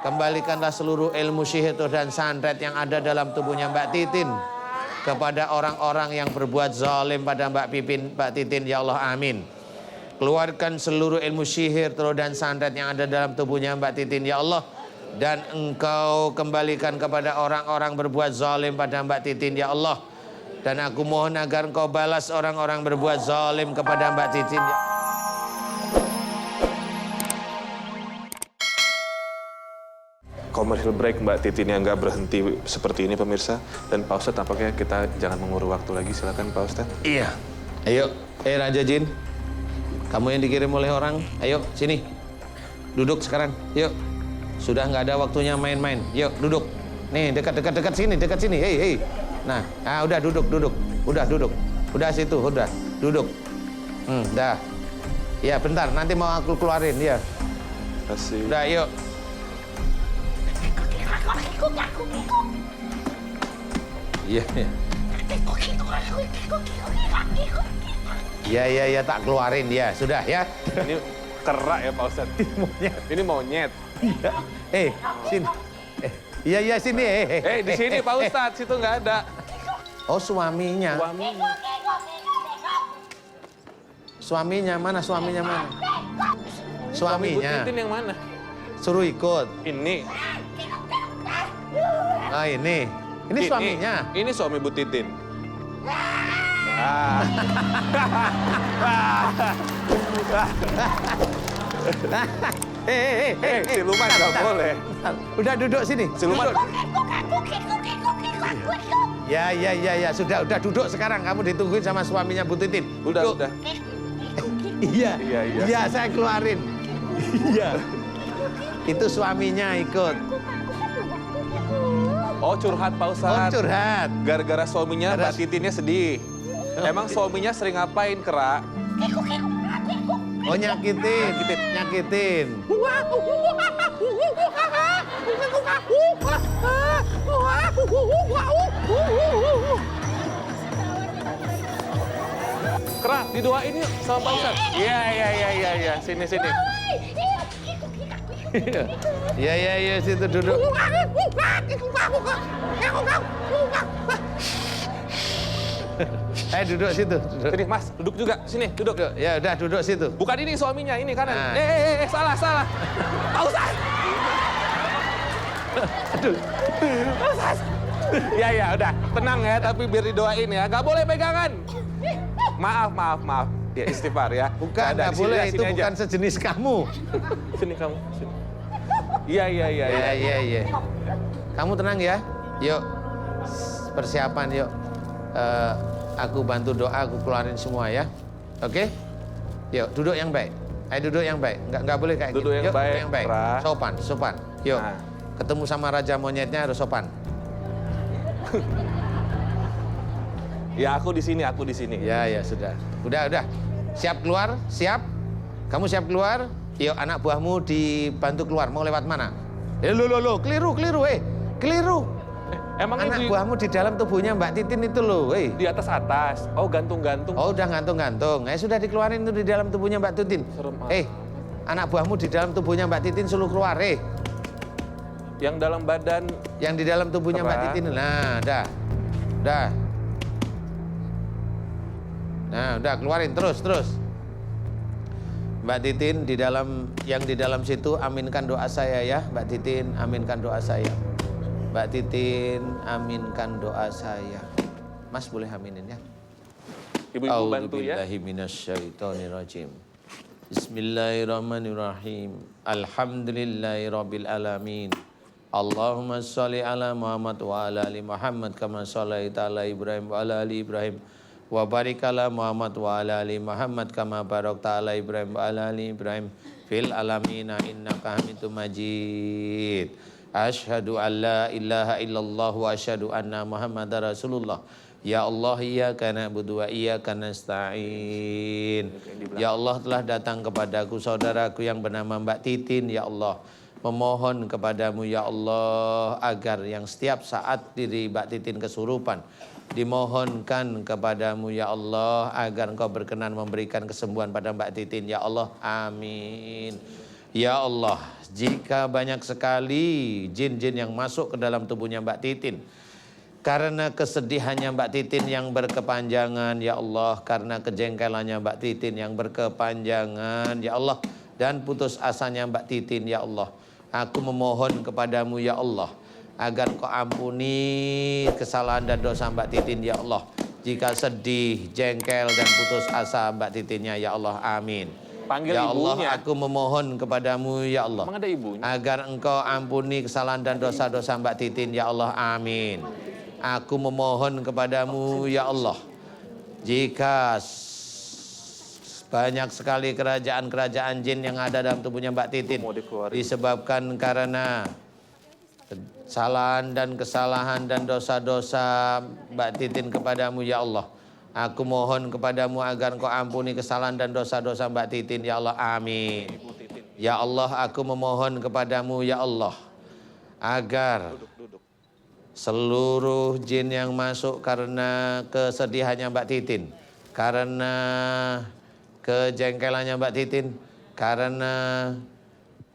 Kembalikanlah seluruh ilmu sihir dan santet yang ada dalam tubuhnya Mbak Titin kepada orang-orang yang berbuat zalim pada Mbak Titin, ya Allah, amin. Keluarkan seluruh ilmu sihir dan santet yang ada dalam tubuhnya Mbak Titin, ya Allah, dan Engkau kembalikan kepada orang-orang berbuat zalim pada Mbak Titin, ya Allah. Dan aku mohon agar Engkau balas orang-orang berbuat zalim kepada Mbak Titin, ya Allah. Commercial break Mbak Titin yang nggak berhenti seperti ini pemirsa. Dan Pak Ustadz tampaknya kita jangan mengulur waktu lagi. Silakan Pak Ustadz. Iya. Ayo, Raja Jin. Kamu yang dikirim oleh orang. Ayo, sini. Duduk sekarang. Yuk. Sudah nggak ada waktunya main-main. Yuk, duduk. Nih, dekat sini, dekat sini. Hei. Nah, udah duduk. Udah duduk. Udah situ, udah. Duduk. Dah. Ya, bentar. Nanti mau aku keluarin, ya. Kasih. Udah, yuk. Iya. Iya, tak keluarin ya. Sudah ya. Ini kerak ya Pak Ustadz. Ini monyet. Iya. Sini. Iya, sini. Di sini Pak Ustadz, situ nggak ada. Oh, suaminya. Suaminya mana? Suaminya mana? Suaminya. Suami Bu Titin yang mana? Suruh ikut. Ini. Ah, ini. Ini suaminya. Ini suami Bu Titin. Siluman nggak boleh. Udah duduk sini. Siluman. Ya. Sudah duduk sekarang. Kamu ditungguin sama suaminya Bu Titin. Udah. Iya, saya keluarin. Iya. Itu suaminya ikut. Oh, curhat Pak Oh, Ustadz. curhat. Gara-gara suaminya Mbak Titinnya sedih. Emang suaminya sering ngapain, Kera? Oh, nyakitin. Kera, didoain yuk sama Pak Ustadz. Iya. Sini. Iya, situ duduk. Duduk situ. Sini, Mas, duduk juga. Sini, duduk. Ya, udah duduk situ. Bukan ini suaminya, ini kanan. Nah. Salah. Pak Ustadz. Aduh. Pak Ustadz. Ya, udah. Tenang ya, tapi biar didoain ya. Gak boleh pegangan. Maaf. Ya, istighfar ya. Bukan, nggak boleh. Itu bukan sejenis kamu. Sini kamu, sini. Iya. Kamu tenang ya. Yuk, persiapan yuk. Aku bantu doa, aku keluarin semua ya. Oke? Yuk, duduk yang baik. Duduk yang baik. Nggak boleh kayak duduk gitu. Yang baik. Duduk yang baik. Sopan. Yuk, ketemu sama raja monyetnya harus sopan. Ya, aku di sini. Ya, sudah. Udah. Siap keluar? Siap? Kamu siap keluar? Yuk, anak buahmu dibantu keluar. Mau lewat mana? Lo, keliru. Keliru. Emang anak buahmu di dalam tubuhnya Mbak Titin itu loh. Di atas. Oh, gantung-gantung. Oh, udah gantung-gantung. Sudah dikeluarin itu di dalam tubuhnya Mbak Titin. Serem. Anak buahmu di dalam tubuhnya Mbak Titin suruh keluar. Yang dalam badan. Yang di dalam tubuhnya Mbak Titin. Nah, dah. Nah, udah keluarin terus. Mbak Titin yang di dalam situ aminkan doa saya ya. Mbak Titin aminkan doa saya. Mbak Titin aminkan doa saya. Mas boleh aminin ya. Ibu-ibu bantu ya. A'udzubillahi minasyaitonirrajim. Bismillahirrahmanirrahim. Alhamdulillahirabbil alamin. Allahumma sholli ala Muhammad wa ala ali Muhammad kama shallaita ala Ibrahim wa ala ali Ibrahim. Wa barik ala Muhammad wa ala ali Muhammad kama barakta ala Ibrahim wa ala ali Ibrahim fil alamin innaka Hamidum Majid. Asyhadu an la ilaha illallah wa asyhadu anna Muhammadar Rasulullah. Ya Allah, iyyaka na'budu wa iyyaka nasta'in. Ya Allah, telah datang kepadaku saudaraku yang bernama Mbak Titin, ya Allah. Memohon kepadamu ya Allah agar yang setiap saat diri Mbak Titin kesurupan, dimohonkan kepadamu ya Allah agar Engkau berkenan memberikan kesembuhan pada Mbak Titin ya Allah, amin. Ya Allah, jika banyak sekali jin-jin yang masuk ke dalam tubuhnya Mbak Titin, karena kesedihannya Mbak Titin yang berkepanjangan, ya Allah, karena kejengkelannya Mbak Titin yang berkepanjangan, ya Allah, dan putus asanya Mbak Titin, ya Allah, aku memohon kepadamu, ya Allah, agar kau ampuni kesalahan dan dosa Mbak Titin, ya Allah. Jika sedih, jengkel, dan putus asa Mbak Titinnya, ya Allah, amin. Panggil ya Allah, ibunya. aku memohon kepadamu, ya Allah, Emang ada ibunya? agar engkau ampuni kesalahan dan dosa-dosa Mbak Titin, ya Allah, amin. Aku memohon kepadamu, ya Allah, jika banyak sekali kerajaan-kerajaan jin yang ada dalam tubuhnya Mbak Titin disebabkan karena kesalahan dan dosa-dosa Mbak Titin kepadamu, ya Allah, aku mohon kepadamu agar engkau ampuni kesalahan dan dosa-dosa Mbak Titin, ya Allah, amin. Ya Allah, aku memohon kepadamu, ya Allah, agar seluruh jin yang masuk karena kesedihannya Mbak Titin, karena kejengkelannya Mbak Titin, karena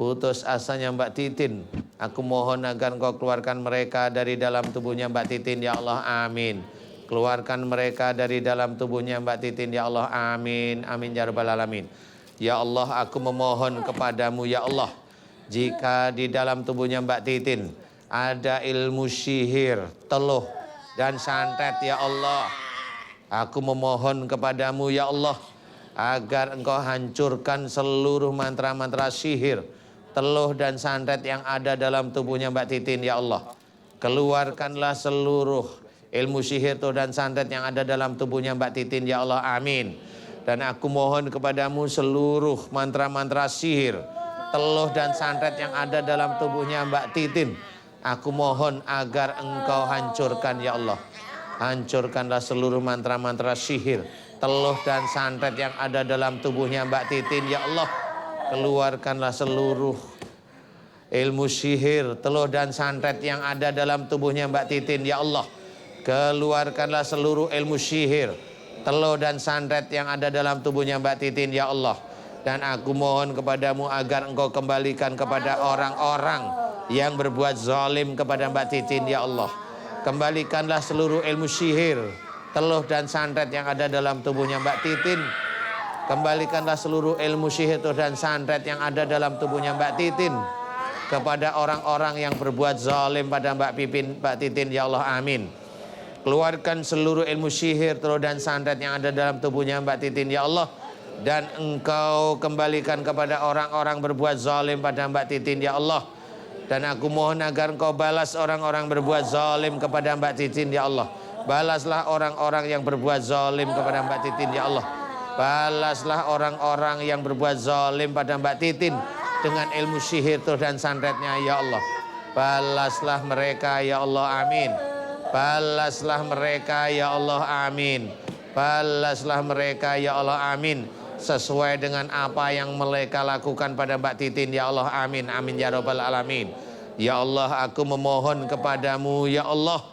putus asanya Mbak Titin, aku mohon agar engkau keluarkan mereka dari dalam tubuhnya Mbak Titin, ya Allah, amin. Keluarkan mereka dari dalam tubuhnya Mbak Titin, ya Allah, amin. Amin ya rabbal alamin. Ya Allah, aku memohon kepadamu, ya Allah, jika di dalam tubuhnya Mbak Titin ada ilmu sihir, teluh, dan santet, ya Allah, aku memohon kepadamu, ya Allah, agar engkau hancurkan seluruh mantra-mantra sihir, teluh, dan santet yang ada dalam tubuhnya Mbak Titin, ya Allah. Keluarkanlah seluruh ilmu sihir dan santet yang ada dalam tubuhnya Mbak Titin, ya Allah, amin. Dan aku mohon kepadamu seluruh mantra-mantra sihir, teluh, dan santet yang ada dalam tubuhnya Mbak Titin, aku mohon agar engkau hancurkan, ya Allah. Hancurkanlah seluruh mantra-mantra sihir, teluh, dan santet yang ada dalam tubuhnya Mbak Titin, ya Allah. Keluarkanlah seluruh ilmu sihir, teluh, dan santet yang ada dalam tubuhnya Mbak Titin, ya Allah. Keluarkanlah seluruh ilmu sihir, teluh, dan santet yang ada dalam tubuhnya Mbak Titin, ya Allah. Dan aku mohon kepadamu agar engkau kembalikan kepada orang-orang yang berbuat zalim kepada Mbak Titin, ya Allah. Kembalikanlah seluruh ilmu sihir, teluh, dan santet yang ada dalam tubuhnya Mbak Titin. Kembalikanlah seluruh ilmu sihir dan santet yang ada dalam tubuhnya Mbak Titin kepada orang-orang yang berbuat zalim pada Mbak Titin, ya Allah, amin. Keluarkan seluruh ilmu sihir, teluh, dan santet yang ada dalam tubuhnya Mbak Titin, ya Allah. Dan engkau kembalikan kepada orang-orang berbuat zalim pada Mbak Titin, ya Allah. Dan aku mohon agar engkau balas orang-orang berbuat zalim kepada Mbak Titin, ya Allah. Balaslah orang-orang yang berbuat zalim kepada Mbak Titin, ya Allah. Balaslah orang-orang yang berbuat zalim pada Mbak Titin dengan ilmu sihir, teluh, dan santetnya, ya Allah. Balaslah mereka, ya Allah, amin. Balaslah mereka, ya Allah, amin. Balaslah mereka, ya Allah, amin. Sesuai dengan apa yang mereka lakukan pada Mbak Titin, ya Allah, amin. Amin ya rabbal alamin. Ya Allah, aku memohon kepadamu, ya Allah,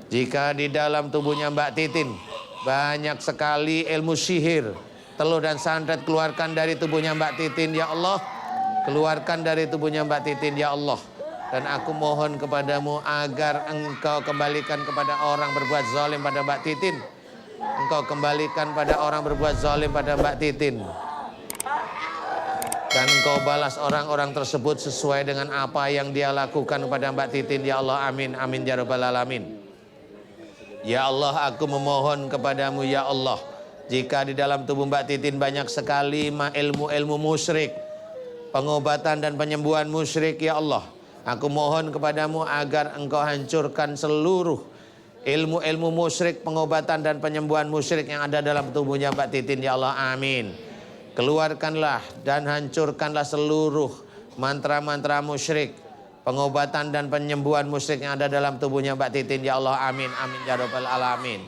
jika di dalam tubuhnya Mbak Titin banyak sekali ilmu sihir, teluh, dan santet, keluarkan dari tubuhnya Mbak Titin, ya Allah. Keluarkan dari tubuhnya Mbak Titin, ya Allah. Dan aku mohon kepadamu agar engkau kembalikan kepada orang berbuat zalim pada Mbak Titin. Engkau kembalikan pada orang berbuat zalim pada Mbak Titin. Dan engkau balas orang-orang tersebut sesuai dengan apa yang dia lakukan kepada Mbak Titin, ya Allah, amin. Amin ya rabbal alamin. Ya Allah, aku memohon kepadamu, ya Allah, jika di dalam tubuh Mbak Titin banyak sekali ilmu-ilmu musyrik, pengobatan dan penyembuhan musyrik, ya Allah, aku mohon kepadamu agar engkau hancurkan seluruh ilmu-ilmu musyrik, pengobatan, dan penyembuhan musyrik yang ada dalam tubuhnya Mbak Titin, ya Allah, amin. Keluarkanlah dan hancurkanlah seluruh mantra-mantra musyrik, pengobatan, dan penyembuhan musyrik yang ada dalam tubuhnya Mbak Titin, ya Allah, amin. Amin ya rabbal alamin.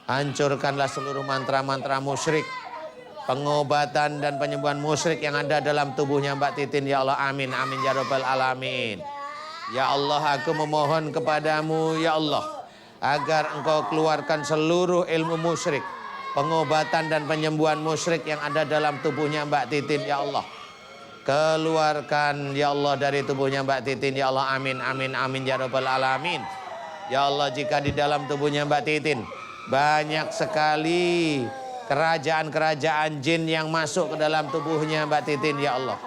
Hancurkanlah seluruh mantra-mantra musyrik, pengobatan, dan penyembuhan musyrik yang ada dalam tubuhnya Mbak Titin, ya Allah, amin. Amin ya rabbal alamin. Ya Allah, aku memohon kepadamu, ya Allah, agar engkau keluarkan seluruh ilmu musyrik, pengobatan, dan penyembuhan musyrik yang ada dalam tubuhnya Mbak Titin, ya Allah. Keluarkan ya Allah dari tubuhnya Mbak Titin ya Allah, amin amin amin ya rabbal alamin. Ya Allah, jika di dalam tubuhnya Mbak Titin banyak sekali kerajaan-kerajaan jin yang masuk ke dalam tubuhnya Mbak Titin ya Allah,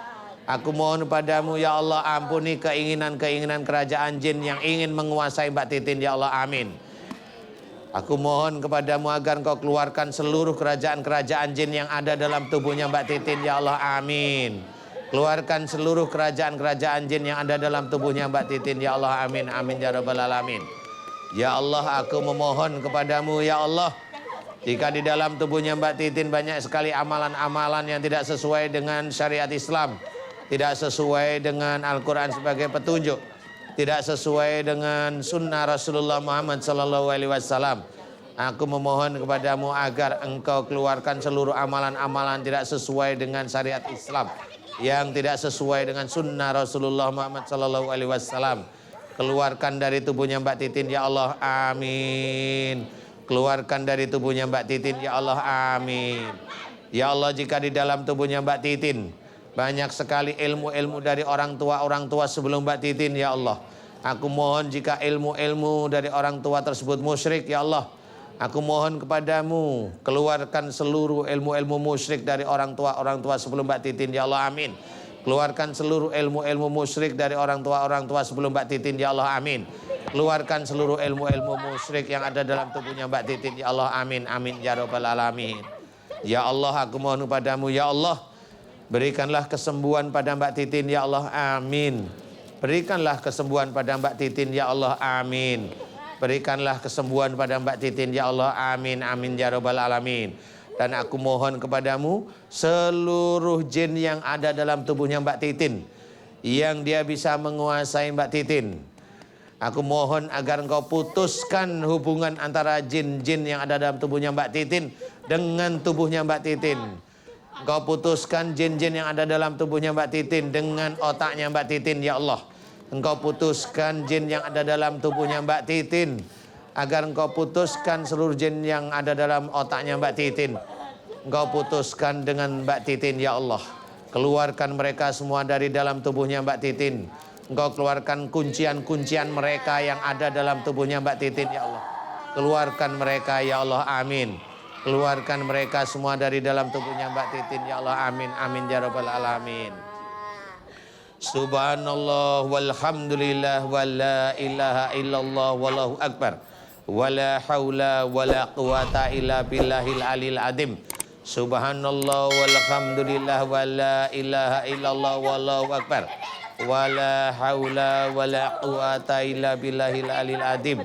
aku mohon padamu ya Allah, ampuni keinginan-keinginan kerajaan jin yang ingin menguasai Mbak Titin ya Allah, amin. Aku mohon kepadamu agar engkau keluarkan seluruh kerajaan-kerajaan jin yang ada dalam tubuhnya Mbak Titin ya Allah, amin. Keluarkan seluruh kerajaan-kerajaan jin yang ada dalam tubuhnya Mbak Titin ya Allah, amin amin ya rabbal alamin. Ya Allah, aku memohon kepadamu ya Allah, jika di dalam tubuhnya Mbak Titin banyak sekali amalan-amalan yang tidak sesuai dengan syariat Islam, tidak sesuai dengan Al-Quran sebagai petunjuk, tidak sesuai dengan sunnah Rasulullah Muhammad SAW, aku memohon kepadamu agar engkau keluarkan seluruh amalan-amalan tidak sesuai dengan syariat Islam, yang tidak sesuai dengan sunnah Rasulullah Muhammad SAW. Keluarkan dari tubuhnya Mbak Titin ya Allah, amin. Keluarkan dari tubuhnya Mbak Titin ya Allah, amin. Ya Allah, jika di dalam tubuhnya Mbak Titin banyak sekali ilmu-ilmu dari orang tua sebelum Mbak Titin ya Allah, aku mohon jika ilmu-ilmu dari orang tua tersebut musyrik ya Allah, aku mohon kepadamu, keluarkan seluruh ilmu-ilmu musyrik dari orang tua sebelum Mbak Titin ya Allah, amin. Keluarkan seluruh ilmu-ilmu musyrik dari orang tua sebelum Mbak Titin ya Allah, amin. Keluarkan seluruh ilmu-ilmu musyrik yang ada dalam tubuhnya Mbak Titin ya Allah, amin amin ya rabbal alamin. Ya Allah, aku mohon kepadamu ya Allah, berikanlah kesembuhan pada Mbak Titin ya Allah, amin. Berikanlah kesembuhan pada Mbak Titin ya Allah, amin. Berikanlah kesembuhan pada Mbak Titin ya Allah, amin amin ya rabbal alamin. Dan aku mohon kepadamu, seluruh jin yang ada dalam tubuhnya Mbak Titin, yang dia bisa menguasai Mbak Titin, aku mohon agar engkau putuskan hubungan antara jin-jin yang ada dalam tubuhnya Mbak Titin dengan tubuhnya Mbak Titin. Engkau putuskan jin-jin yang ada dalam tubuhnya Mbak Titin dengan otaknya Mbak Titin ya Allah. Engkau putuskan jin yang ada dalam tubuhnya Mbak Titin, agar engkau putuskan seluruh jin yang ada dalam otaknya Mbak Titin. Engkau putuskan dengan Mbak Titin ya Allah. Keluarkan mereka semua dari dalam tubuhnya Mbak Titin. Engkau keluarkan kuncian-kuncian mereka yang ada dalam tubuhnya Mbak Titin ya Allah. Keluarkan mereka ya Allah, amin. Keluarkan mereka semua dari dalam tubuhnya Mbak Titin ya Allah, amin amin ya rabbal alamin. Subhanallah walhamdulillah wa la ilaha illallah wallahu akbar. Wala haula wala quwata illa billahil alil adim. Subhanallah walhamdulillah wa la ilaha illallah wallahu akbar. Wala haula wala quwata illa billahil alil adim.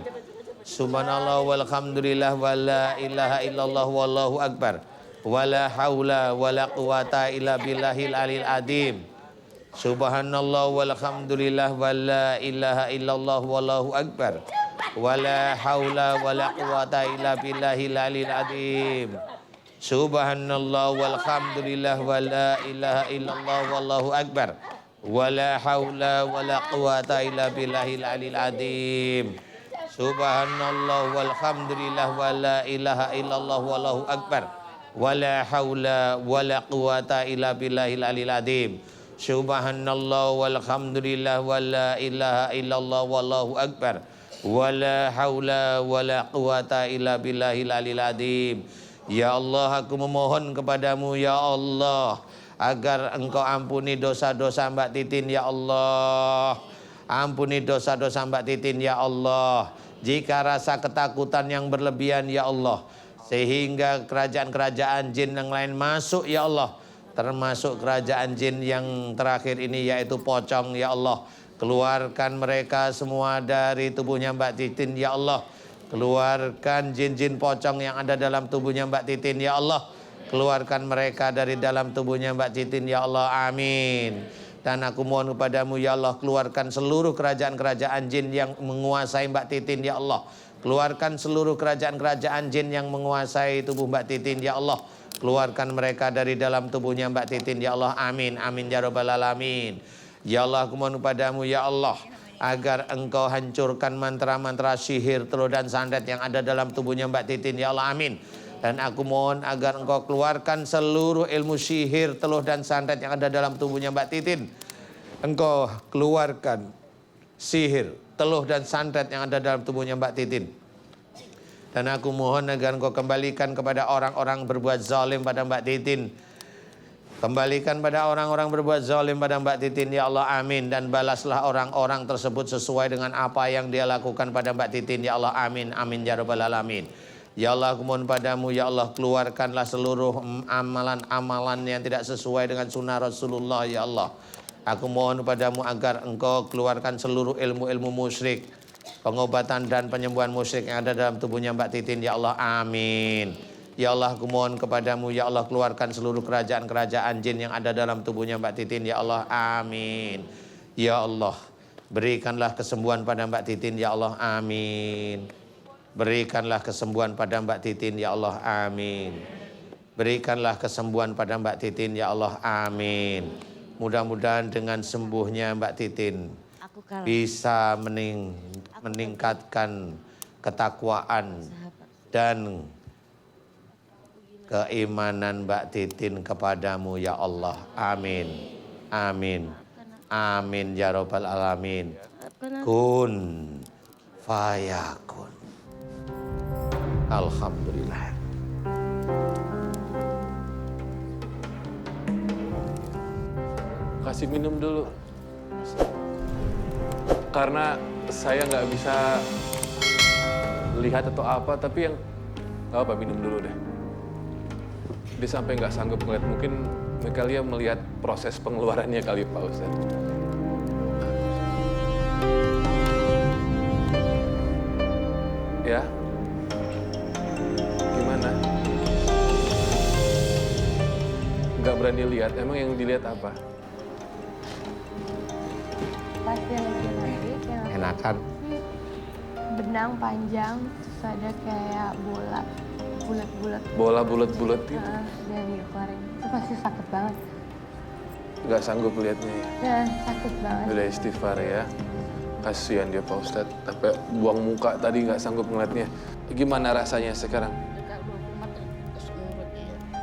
Subhanallah walhamdulillah wa la ilaha illallah wallahu akbar. Wala haula wala quwata illa billahil alil adim. Subhanallah walhamdulillah wa la ilaha illallah wallahu akbar. Wala haula wala quwata illa billahil alil adim. Subhanallah walhamdulillah wa la ilaha illallah wallahu akbar. Wala haula wala quwata illa billahil alil adim. Subhanallah walhamdulillah wa la ilaha illallah wallahu akbar. Wala haula wala quwata illa billahil alil adim. Subhanallah walhamdulillah wa la ilaha illallah wallahu akbar. Wala haula wala quwata illa billahil alil adim. Ya Allah, aku memohon kepadamu ya Allah, agar engkau ampuni dosa-dosa Mbak Titin ya Allah. Ampuni dosa-dosa Mbak Titin ya Allah. Jika rasa ketakutan yang berlebihan ya Allah, sehingga kerajaan-kerajaan jin yang lain masuk ya Allah, termasuk kerajaan jin yang terakhir ini yaitu pocong ya Allah, keluarkan mereka semua dari tubuhnya Mbak Titin ya Allah. Keluarkan jin-jin pocong yang ada dalam tubuhnya Mbak Titin ya Allah. Keluarkan mereka dari dalam tubuhnya Mbak Titin ya Allah, amin. Dan aku mohon kepadamu ya Allah, keluarkan seluruh kerajaan-kerajaan jin yang menguasai Mbak Titin ya Allah. Keluarkan seluruh kerajaan-kerajaan jin yang menguasai tubuh Mbak Titin ya Allah. Keluarkan mereka dari dalam tubuhnya Mbak Titin ya Allah, amin amin ya rabbal alamin. Ya Allah, aku mohon kepadamu ya Allah, agar engkau hancurkan mantra-mantra sihir, telur dan santet yang ada dalam tubuhnya Mbak Titin ya Allah, amin. Dan aku mohon agar engkau keluarkan seluruh ilmu sihir, teluh dan santet yang ada dalam tubuhnya Mbak Titin. Engkau keluarkan sihir, teluh dan santet yang ada dalam tubuhnya Mbak Titin. Dan aku mohon agar engkau kembalikan kepada orang-orang berbuat zalim pada Mbak Titin. Kembalikan pada orang-orang berbuat zalim pada Mbak Titin, ya Allah, amin. Dan balaslah orang-orang tersebut sesuai dengan apa yang dia lakukan pada Mbak Titin, ya Allah, amin, amin, ya Rabbal Alamin. Ya Allah, aku mohon padamu, ya Allah, keluarkanlah seluruh amalan-amalan yang tidak sesuai dengan sunnah Rasulullah, ya Allah. Aku mohon padamu agar engkau keluarkan seluruh ilmu-ilmu musyrik, pengobatan dan penyembuhan musyrik yang ada dalam tubuhnya Mbak Titin, ya Allah, amin. Ya Allah, aku mohon kepadamu, ya Allah, keluarkan seluruh kerajaan-kerajaan jin yang ada dalam tubuhnya Mbak Titin, ya Allah, amin. Ya Allah, berikanlah kesembuhan pada Mbak Titin, ya Allah, amin. Berikanlah kesembuhan pada Mbak Titin, ya Allah, amin. Berikanlah kesembuhan pada Mbak Titin, ya Allah, amin. Mudah-mudahan dengan sembuhnya Mbak Titin bisa meningkatkan ketakwaan dan keimanan Mbak Titin kepadamu, ya Allah, amin. Amin. Amin, ya Rabbal Alamin. Kun fayakun. Alhamdulillah. Kasih minum dulu. Karena saya nggak bisa lihat atau apa, tapi yang nggak apa, minum dulu deh. Dia sampai nggak sanggup ngeliat. Mungkin Mikalia melihat proses pengeluarannya kali, Pak Ustadz. Ya. Gimana? Nggak berani lihat. Emang yang dilihat apa? Pas yang lagi Enakan. benang panjang, terus ada kayak bola bulat-bulat. Bola bulat-bulat gitu. Dari kemarin itu pasti sakit banget. Nggak sanggup lihatnya ya. Ya, sakit banget. Udah istighfar ya. Kasihan dia Pak Ustadz. Tapi buang muka tadi nggak sanggup ngeliatnya. Gimana rasanya sekarang?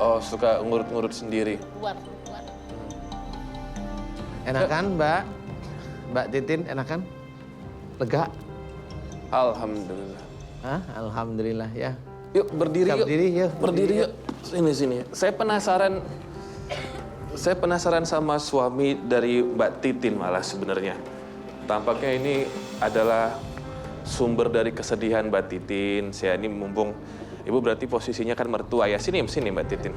Oh, suka ngurut-ngurut sendiri. Enakan, Mbak? Mbak Titin, enakan? Lega? Alhamdulillah. Hah? Alhamdulillah, ya. Yuk berdiri Kita yuk. berdiri, yuk. Berdiri yuk. Sini. Saya penasaran sama suami dari Mbak Titin malah sebenarnya. Tampaknya ini adalah sumber dari kesedihan Mbak Titin. Saya ini mumpung Ibu berarti posisinya kan mertua ya. Sini Mbak Titin.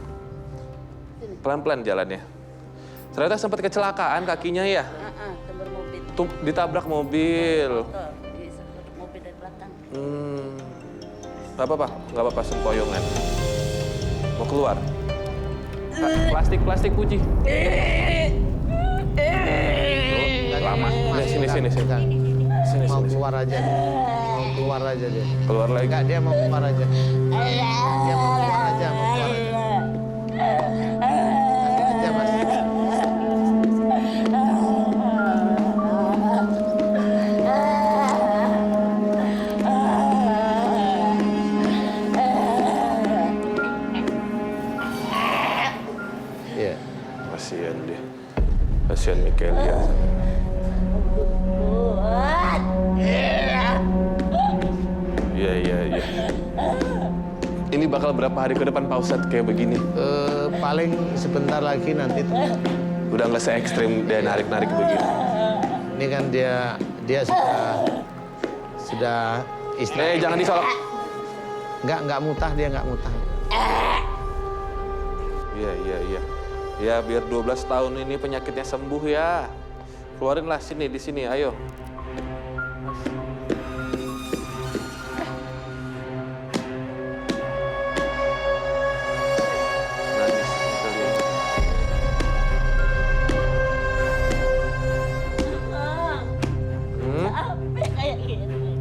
Pelan-pelan jalannya. Ternyata sempat kecelakaan kakinya ya? Ditabrak mobil. Mobil dari belakang. Nggak apa-apa sempoyongan. Mau keluar? Plastik Puji. Lama. Sini. Mau keluar aja. Mau keluar aja dia. Keluar lagi. Enggak, dia mau keluar aja. Dia mau keluar aja, mau keluar aja. Sakit aja, Mas. Iya. Kasihan dia. Kasihan Mikalia. Iya. Ini bakal berapa hari ke depan Pak Ustadz kayak begini? Paling sebentar lagi nanti tuh. Udah nggak se-ekstrim dan narik-narik begini. Ini kan dia sudah istirahat. Jangan disolok. Enggak mutah, dia enggak mutah. Iya. Ya biar 12 tahun ini penyakitnya sembuh ya. Keluarinlah di sini, ayo. Nangis, Mikalia. Sampai kayak gini.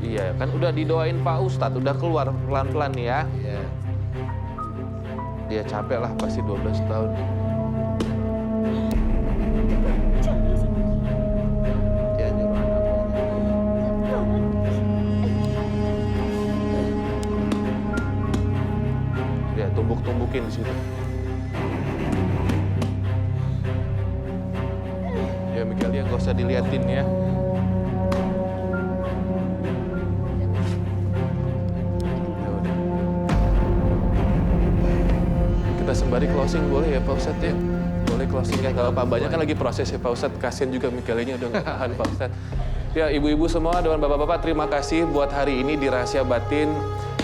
Iya, kan udah didoain Pak Ustadz, udah keluar pelan-pelan ya. Iya. Dia capek lah pasti 12 tahun. Dia nyuruh anaknya. ditumbuk-tumbukin di situ. Ya Mikalia nggak usah diliatin ya. Ya udah. Kita sembari closing boleh ya Pak Ustadz ya? Boleh closing ya, kalau Pak banyak kan lagi proses ya Pak Ustadz. Kasian juga Mikalianya udah nggak tahan Pak Ustadz. Ya ibu-ibu semua dan bapak-bapak terima kasih buat hari ini di Rahasia Batin.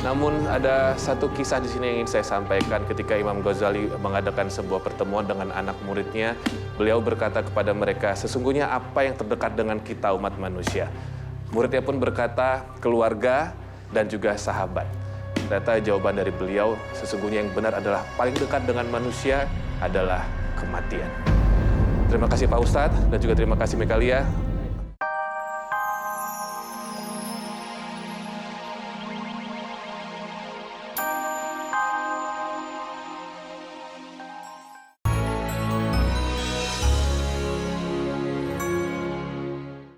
Namun ada satu kisah di sini yang ingin saya sampaikan ketika Imam Ghazali mengadakan sebuah pertemuan dengan anak muridnya. Beliau berkata kepada mereka, sesungguhnya apa yang terdekat dengan kita umat manusia? Muridnya pun berkata, keluarga dan juga sahabat. Ternyata jawaban dari beliau, sesungguhnya yang benar adalah paling dekat dengan manusia adalah kematian. Terima kasih Pak Ustadz dan juga terima kasih Mikalia.